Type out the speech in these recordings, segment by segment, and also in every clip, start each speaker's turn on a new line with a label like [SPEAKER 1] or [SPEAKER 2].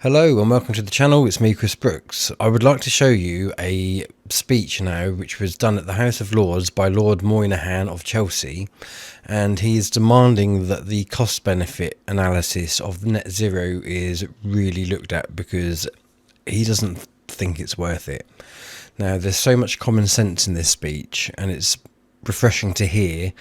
[SPEAKER 1] Hello and welcome to the channel. It's me, Chris Brooks. I would like to show you a speech now which was done at the House of Lords by Lord Moynihan of Chelsea, and he is demanding that the cost benefit analysis of net zero is really looked at because he doesn't think it's worth it. Now, there's so much common sense in this speech and it's refreshing to hear.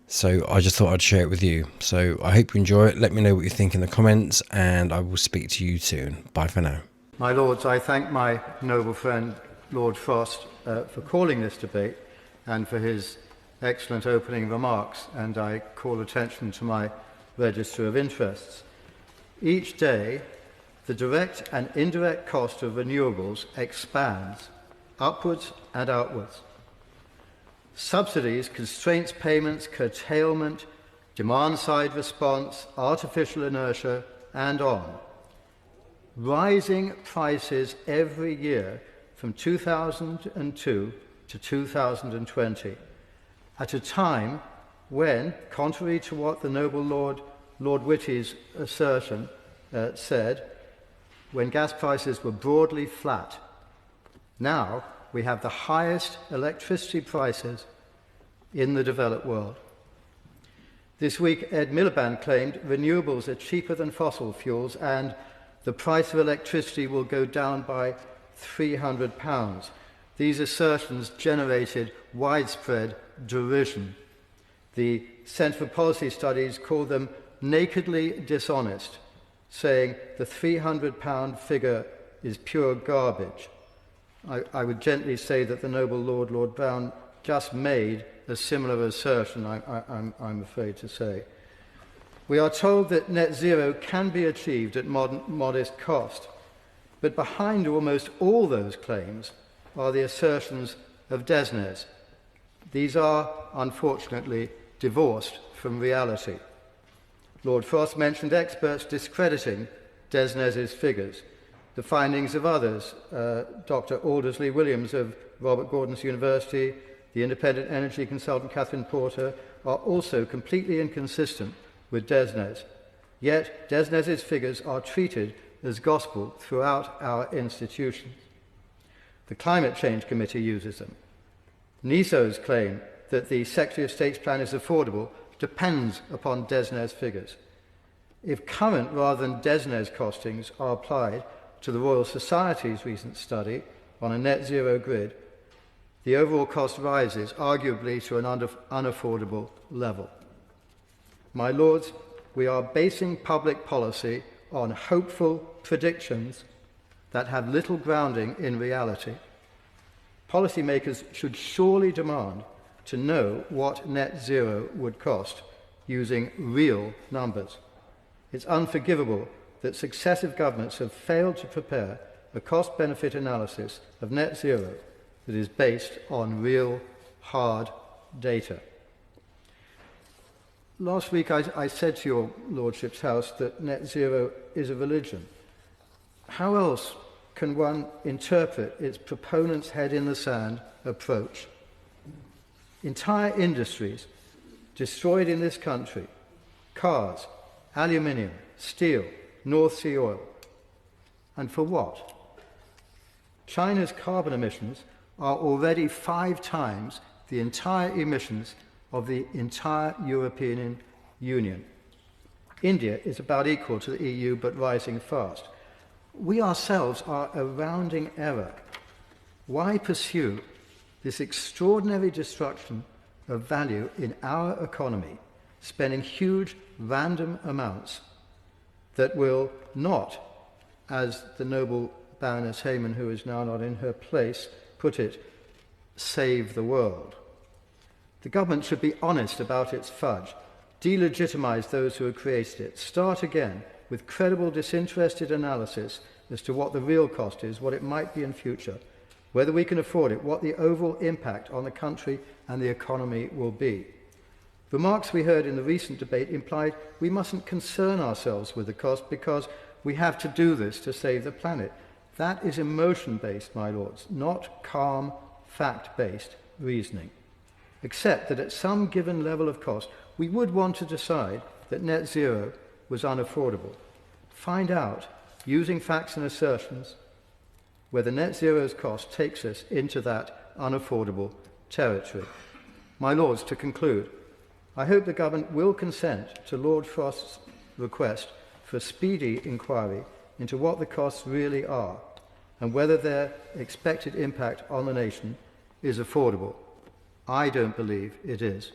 [SPEAKER 1] So I just thought I'd share it with you. So I hope you enjoy it. Let me know what you think in the comments and I will speak to you soon. Bye for now.
[SPEAKER 2] My Lords, I thank my noble friend Lord Frost for calling this debate and for his excellent opening remarks, and I call attention to my register of interests. Each day, the direct and indirect cost of renewables expands upwards and outwards. Subsidies, constraints payments, curtailment, demand-side response, artificial inertia, and on. Rising prices every year from 2002 to 2020, at a time when, contrary to what the noble Lord Whitty's assertion said, when gas prices were broadly flat. Now we have the highest electricity prices in the developed world. This week, Ed Miliband claimed renewables are cheaper than fossil fuels and the price of electricity will go down by £300. These assertions generated widespread derision. The Centre for Policy Studies called them nakedly dishonest, saying the £300 figure is pure garbage. I would gently say that the noble Lord Brown, just made a similar assertion, I'm afraid to say. We are told that net zero can be achieved at modest cost, but behind almost all those claims are the assertions of DESNZ. These are, unfortunately, divorced from reality. Lord Frost mentioned experts discrediting DESNZ's figures. The findings of others, Dr. Aldersley Williams of Robert Gordon's University, the independent energy consultant Catherine Porter, are also completely inconsistent with DESNZ. Yet DESNZ's figures are treated as gospel throughout our institutions. The Climate Change Committee uses them. NESO's claim that the Secretary of State's plan is affordable depends upon DESNZ figures. If current rather than DESNZ costings are applied to the Royal Society's recent study on a net zero grid, the overall cost rises arguably to an unaffordable level. My Lords, we are basing public policy on hopeful predictions that have little grounding in reality. Policymakers should surely demand to know what net zero would cost using real numbers. It's unforgivable that successive governments have failed to prepare a cost-benefit analysis of net zero that is based on real, hard data. Last week I said to your Lordship's House that net zero is a religion. How else can one interpret its proponents' head-in-the-sand approach? Entire industries destroyed in this country: cars, aluminium, steel, North Sea oil. And for what? China's carbon emissions are already 5 times the entire emissions of the entire European Union. India is about equal to the EU, but rising fast. We ourselves are a rounding error. Why pursue this extraordinary destruction of value in our economy, spending huge random amounts that will not, as the noble Baroness Hayman, who is now not in her place, put it, save the world? The government should be honest about its fudge, delegitimise those who have created it, start again with credible, disinterested analysis as to what the real cost is, what it might be in future, whether we can afford it, what the overall impact on the country and the economy will be. Remarks we heard in the recent debate implied we mustn't concern ourselves with the cost because we have to do this to save the planet. That is emotion-based, my Lords, not calm, fact-based reasoning. Except that at some given level of cost, we would want to decide that net zero was unaffordable. Find out using facts and assertions, whether net zero's cost takes us into that unaffordable territory. My Lords, to conclude, I hope the Government will consent to Lord Frost's request for speedy inquiry into what the costs really are and whether their expected impact on the nation is affordable. I don't believe it is.